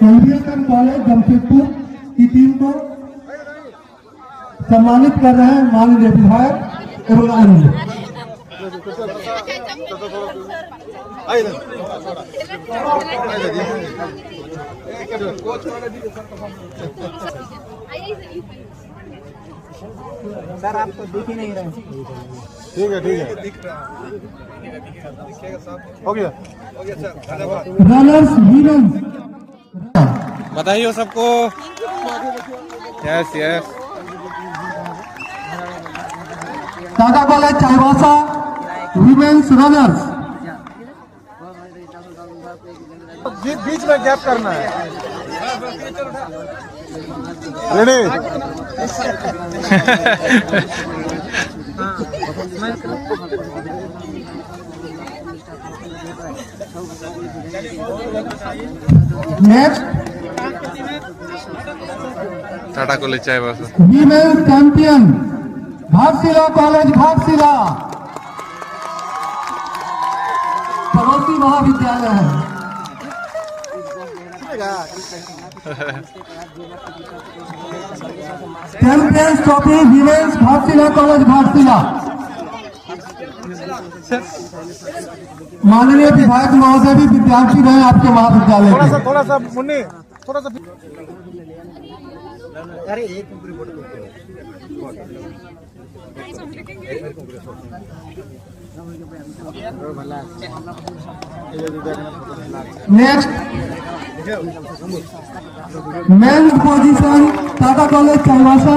LBSM college Jamshedpur की team को सम्मानित कर रहे हैं माननीय विधायक एवं अन्य। सर आप तो दिख ही नहीं रहे। ठीक है हो गया सर, धन्यवाद। रनर्स विनर्स बताइए सबको। Yes yes. Tata college Chaibasa women's runners. बीच में गैप करना है। Ready. Next Tata college Chaibasa women's champion Ghatshila college Ghatshila पड़ोसी महाविद्यालय है। Champions trophy women's Ghatshila college Ghatshila. माननीय विधायक महोदय भी विद्यार्थी रहे आपके महाविद्यालय के। थोड़ा सा मुन्नी, थोड़ा सा। अरे एक report next men's position Tata college Chaibasa